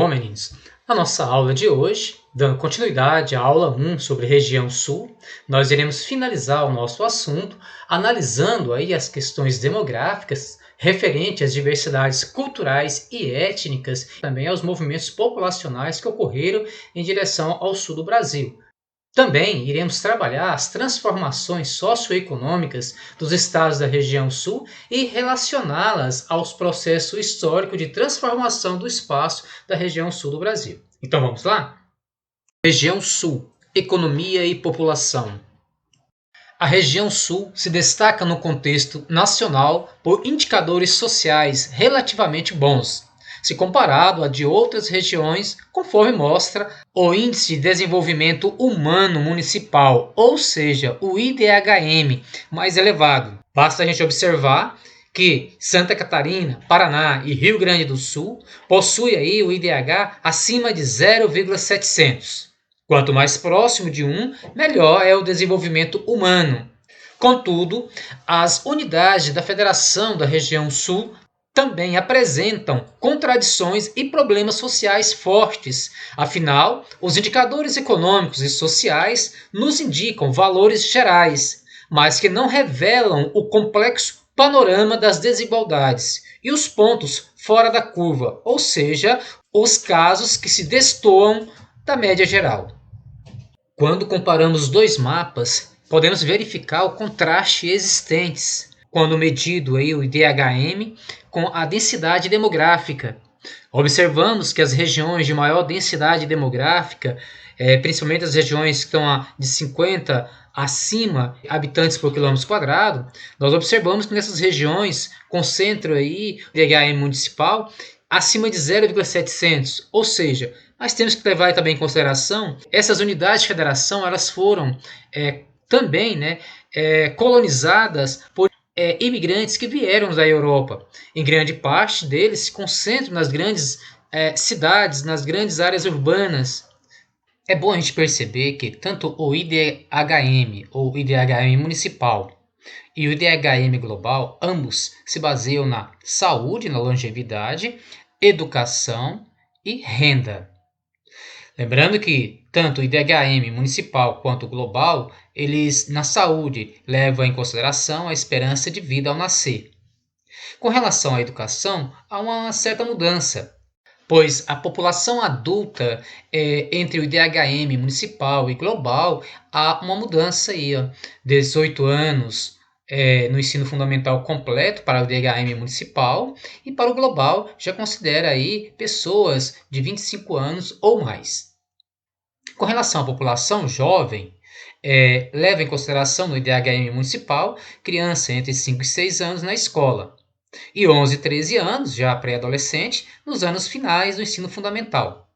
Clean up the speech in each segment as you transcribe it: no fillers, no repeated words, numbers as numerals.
Bom, meninos, na nossa aula de hoje, dando continuidade à aula 1 sobre região sul, nós iremos finalizar o nosso assunto analisando aí as questões demográficas referentes às diversidades culturais e étnicas, também aos movimentos populacionais que ocorreram em direção ao sul do Brasil. Também iremos trabalhar as transformações socioeconômicas dos estados da região sul e relacioná-las aos processos históricos de transformação do espaço da região sul do Brasil. Então vamos lá? Região sul, economia e população. A região sul se destaca no contexto nacional por indicadores sociais relativamente bons, se comparado a de outras regiões, conforme mostra o Índice de Desenvolvimento Humano Municipal, ou seja, o IDHM, mais elevado. Basta a gente observar que Santa Catarina, Paraná e Rio Grande do Sul possuem aí o IDH acima de 0,700. Quanto mais próximo de 1, melhor é o desenvolvimento humano. Contudo, as unidades da Federação da Região Sul também apresentam contradições e problemas sociais fortes. Afinal, os indicadores econômicos e sociais nos indicam valores gerais, mas que não revelam o complexo panorama das desigualdades e os pontos fora da curva, ou seja, os casos que se destoam da média geral. Quando comparamos dois mapas, podemos verificar o contraste existentes quando medido aí o IDHM com a densidade demográfica. Observamos que as regiões de maior densidade demográfica, principalmente as regiões que estão de 50 acima habitantes por quilômetro quadrado, nós observamos que nessas regiões concentram aí o IDHM municipal acima de 0,700, ou seja, mas temos que levar também em consideração essas unidades de federação, elas foram também colonizadas por imigrantes que vieram da Europa. Em grande parte deles se concentram nas grandes cidades, nas grandes áreas urbanas. É bom a gente perceber que tanto o IDHM, ou IDHM municipal, e o IDHM global, ambos se baseiam na saúde, na longevidade, educação e renda. Lembrando que tanto o IDHM municipal quanto o global, eles na saúde levam em consideração a esperança de vida ao nascer. Com relação à educação, há uma certa mudança, pois a população adulta entre o IDHM municipal e global, há uma mudança aí, 18 anos no ensino fundamental completo para o IDHM municipal, e para o global já considera aí pessoas de 25 anos ou mais. Com relação à população jovem, leva em consideração no IDHM municipal criança entre 5 e 6 anos na escola e 11 e 13 anos, já pré-adolescente, nos anos finais do ensino fundamental.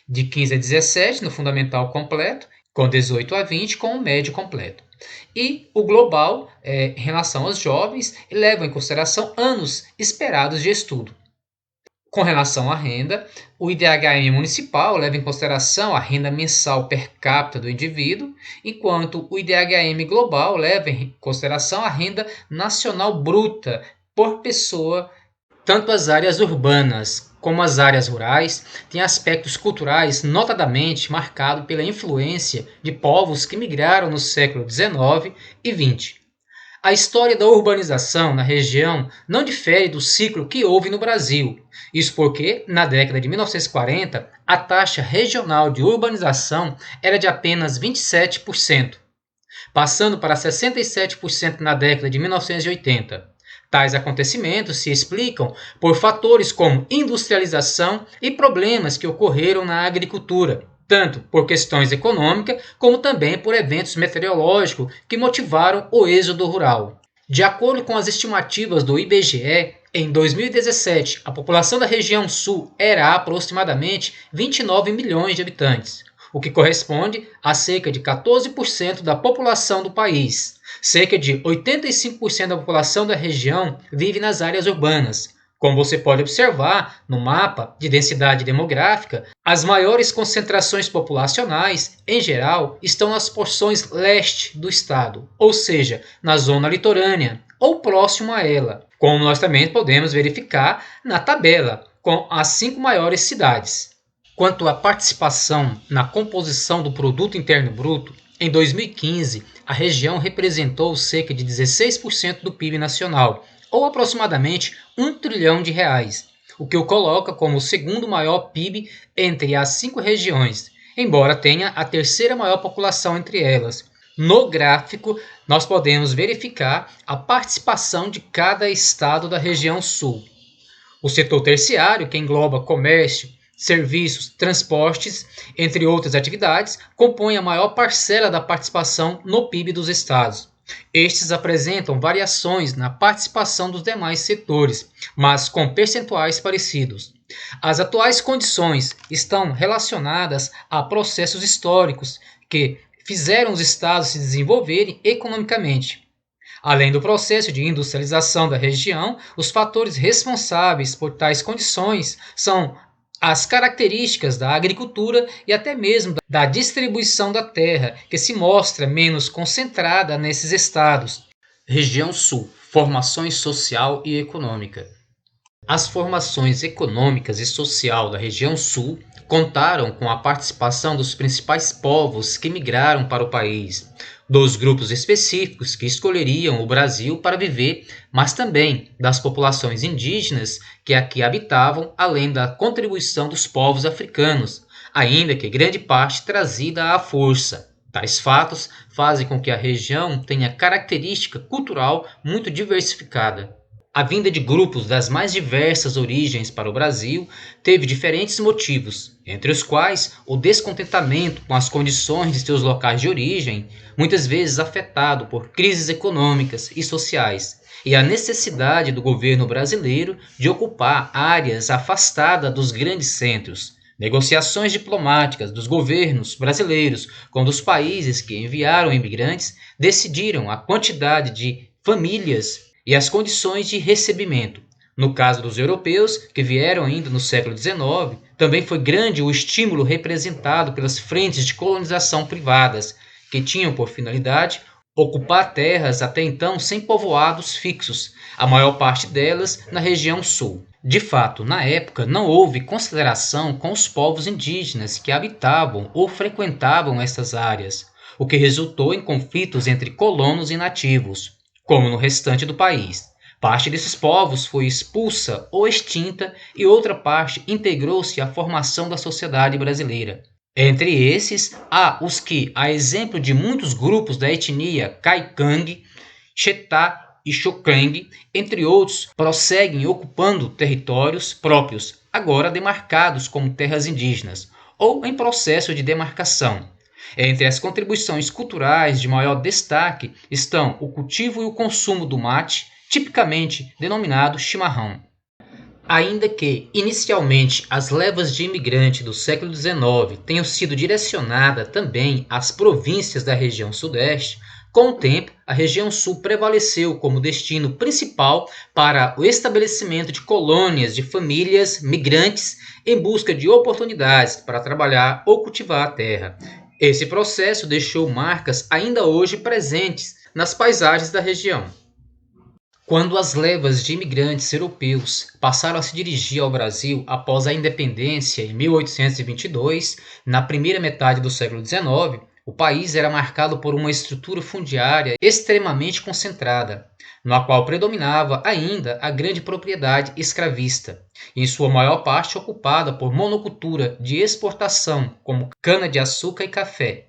De 15 a 17 no fundamental completo, com 18 a 20 com o médio completo. E o global, em relação aos jovens, leva em consideração anos esperados de estudo. Com relação à renda, o IDHM municipal leva em consideração a renda mensal per capita do indivíduo, enquanto o IDHM global leva em consideração a renda nacional bruta por pessoa. Tanto as áreas urbanas como as áreas rurais têm aspectos culturais notadamente marcados pela influência de povos que migraram no século XIX e XX. A história da urbanização na região não difere do ciclo que houve no Brasil. Isso porque, na década de 1940, a taxa regional de urbanização era de apenas 27%, passando para 67% na década de 1980. Tais acontecimentos se explicam por fatores como industrialização e problemas que ocorreram na agricultura, tanto por questões econômicas como também por eventos meteorológicos que motivaram o êxodo rural. De acordo com as estimativas do IBGE, em 2017, a população da região sul era aproximadamente 29 milhões de habitantes, o que corresponde a cerca de 14% da população do país. Cerca de 85% da população da região vive nas áreas urbanas. Como você pode observar no mapa de densidade demográfica, as maiores concentrações populacionais, em geral, estão nas porções leste do estado, ou seja, na zona litorânea ou próximo a ela, como nós também podemos verificar na tabela, com as 5 maiores cidades. Quanto à participação na composição do Produto Interno Bruto, em 2015, a região representou cerca de 16% do PIB nacional, ou aproximadamente R$ 1 trilhão, o que o coloca como o segundo maior PIB entre as 5 regiões, embora tenha a terceira maior população entre elas. No gráfico, nós podemos verificar a participação de cada estado da região sul. O setor terciário, que engloba comércio, serviços, transportes, entre outras atividades, compõe a maior parcela da participação no PIB dos estados. Estes apresentam variações na participação dos demais setores, mas com percentuais parecidos. As atuais condições estão relacionadas a processos históricos que fizeram os estados se desenvolverem economicamente. Além do processo de industrialização da região, os fatores responsáveis por tais condições são as características da agricultura e até mesmo da distribuição da terra, que se mostra menos concentrada nesses estados. Região Sul: formações social e econômica. As formações econômicas e social da região Sul contaram com a participação dos principais povos que migraram para o país, dos grupos específicos que escolheriam o Brasil para viver, mas também das populações indígenas que aqui habitavam, além da contribuição dos povos africanos, ainda que grande parte trazida à força. Tais fatos fazem com que a região tenha característica cultural muito diversificada. A vinda de grupos das mais diversas origens para o Brasil teve diferentes motivos, entre os quais o descontentamento com as condições de seus locais de origem, muitas vezes afetado por crises econômicas e sociais, e a necessidade do governo brasileiro de ocupar áreas afastadas dos grandes centros. Negociações diplomáticas dos governos brasileiros com os países que enviaram imigrantes decidiram a quantidade de famílias e as condições de recebimento. No caso dos europeus, que vieram ainda no século XIX, também foi grande o estímulo representado pelas frentes de colonização privadas, que tinham por finalidade ocupar terras até então sem povoados fixos, a maior parte delas na região sul. De fato, na época, não houve consideração com os povos indígenas que habitavam ou frequentavam essas áreas, o que resultou em conflitos entre colonos e nativos, como no restante do país. Parte desses povos foi expulsa ou extinta e outra parte integrou-se à formação da sociedade brasileira. Entre esses, há os que, a exemplo de muitos grupos da etnia Kaikang, Chetá e Xokeng, entre outros, prosseguem ocupando territórios próprios, agora demarcados como terras indígenas, ou em processo de demarcação. Entre as contribuições culturais de maior destaque estão o cultivo e o consumo do mate, tipicamente denominado chimarrão. Ainda que, inicialmente, as levas de imigrantes do século XIX tenham sido direcionadas também às províncias da região sudeste, com o tempo, a região sul prevaleceu como destino principal para o estabelecimento de colônias de famílias migrantes em busca de oportunidades para trabalhar ou cultivar a terra. Esse processo deixou marcas ainda hoje presentes nas paisagens da região. Quando as levas de imigrantes europeus passaram a se dirigir ao Brasil após a independência em 1822, na primeira metade do século XIX, o país era marcado por uma estrutura fundiária extremamente concentrada, na qual predominava ainda a grande propriedade escravista, em sua maior parte ocupada por monocultura de exportação, como cana-de-açúcar e café.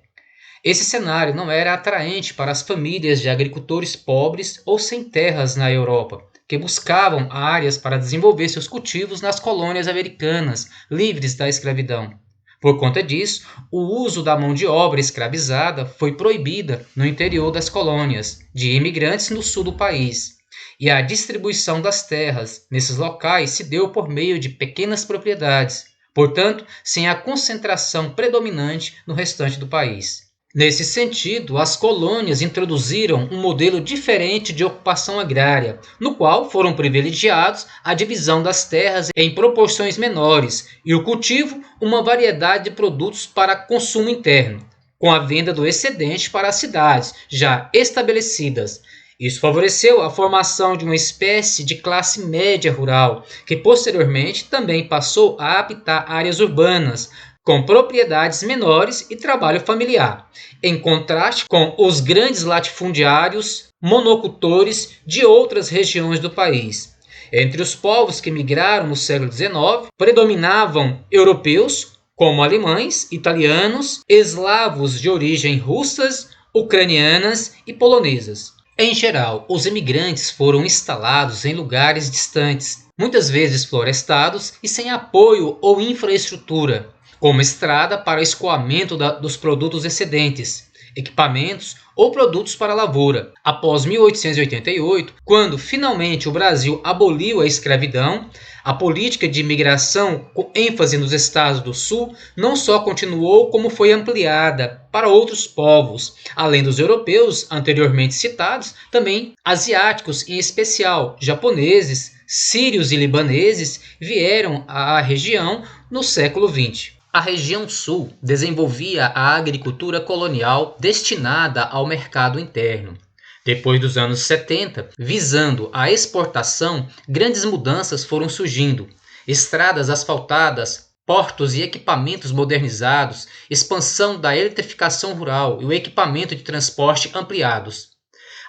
Esse cenário não era atraente para as famílias de agricultores pobres ou sem terras na Europa, que buscavam áreas para desenvolver seus cultivos nas colônias americanas, livres da escravidão. Por conta disso, o uso da mão de obra escravizada foi proibida no interior das colônias, de imigrantes no sul do país, e a distribuição das terras nesses locais se deu por meio de pequenas propriedades, portanto, sem a concentração predominante no restante do país. Nesse sentido, as colônias introduziram um modelo diferente de ocupação agrária, no qual foram privilegiados a divisão das terras em proporções menores e o cultivo uma variedade de produtos para consumo interno, com a venda do excedente para as cidades já estabelecidas. Isso favoreceu a formação de uma espécie de classe média rural, que posteriormente também passou a habitar áreas urbanas, com propriedades menores e trabalho familiar, em contraste com os grandes latifundiários monocultores de outras regiões do país. Entre os povos que migraram no século XIX, predominavam europeus, como alemães, italianos, eslavos de origem russas, ucranianas e polonesas. Em geral, os imigrantes foram instalados em lugares distantes, muitas vezes florestados e sem apoio ou infraestrutura, como estrada para escoamento dos produtos excedentes, equipamentos ou produtos para a lavoura. Após 1888, quando finalmente o Brasil aboliu a escravidão, a política de imigração com ênfase nos estados do sul não só continuou, como foi ampliada para outros povos, além dos europeus anteriormente citados, também asiáticos, em especial japoneses, sírios e libaneses, vieram à região no século XX. A região sul desenvolvia a agricultura colonial destinada ao mercado interno. Depois dos anos 70, visando a exportação, grandes mudanças foram surgindo. Estradas asfaltadas, portos e equipamentos modernizados, expansão da eletrificação rural e o equipamento de transporte ampliados.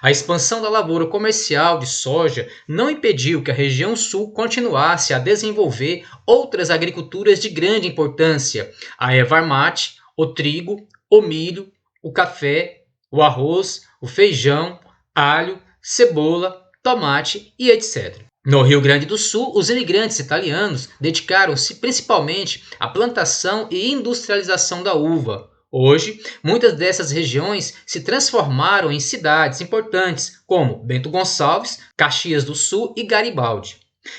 A expansão da lavoura comercial de soja não impediu que a região sul continuasse a desenvolver outras agriculturas de grande importância: a erva mate, o trigo, o milho, o café, o arroz, o feijão, alho, cebola, tomate e etc. No Rio Grande do Sul, os imigrantes italianos dedicaram-se principalmente à plantação e industrialização da uva. Hoje, muitas dessas regiões se transformaram em cidades importantes, como Bento Gonçalves, Caxias do Sul e Garibaldi.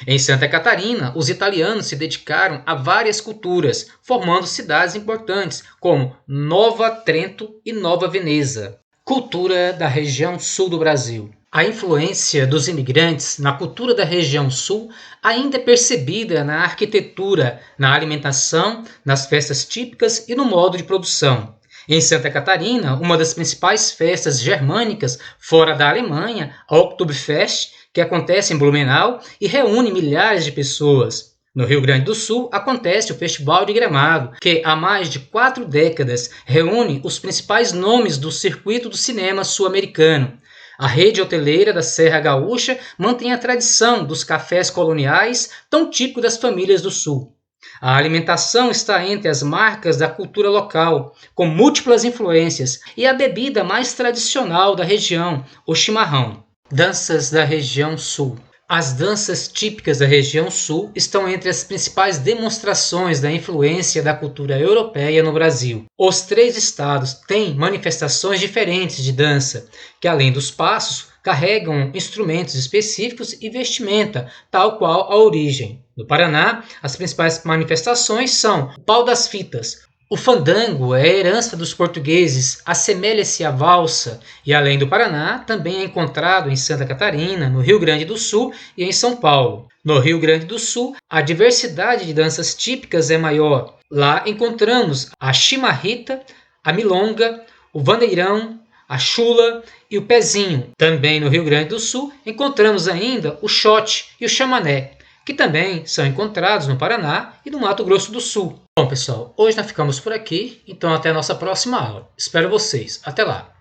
Em Santa Catarina, os italianos se dedicaram a várias culturas, formando cidades importantes, como Nova Trento e Nova Veneza. Cultura da região sul do Brasil. A influência dos imigrantes na cultura da região sul ainda é percebida na arquitetura, na alimentação, nas festas típicas e no modo de produção. Em Santa Catarina, uma das principais festas germânicas fora da Alemanha, a Oktoberfest, que acontece em Blumenau e reúne milhares de pessoas. No Rio Grande do Sul, acontece o Festival de Gramado, que há mais de 4 décadas reúne os principais nomes do circuito do cinema sul-americano. A rede hoteleira da Serra Gaúcha mantém a tradição dos cafés coloniais, tão típico das famílias do Sul. A alimentação está entre as marcas da cultura local, com múltiplas influências, e a bebida mais tradicional da região, o chimarrão. Danças da região Sul. As danças típicas da região sul estão entre as principais demonstrações da influência da cultura europeia no Brasil. Os 3 estados têm manifestações diferentes de dança, que além dos passos, carregam instrumentos específicos e vestimenta, tal qual a origem. No Paraná, as principais manifestações são o pau das fitas. O fandango é a herança dos portugueses, assemelha-se à valsa e, além do Paraná, também é encontrado em Santa Catarina, no Rio Grande do Sul e em São Paulo. No Rio Grande do Sul, a diversidade de danças típicas é maior. Lá encontramos a chimarrita, a milonga, o vaneirão, a chula e o pezinho. Também no Rio Grande do Sul encontramos ainda o xote e o chamané, que também são encontrados no Paraná e no Mato Grosso do Sul. Bom, pessoal, hoje nós ficamos por aqui, então até a nossa próxima aula. Espero vocês. Até lá!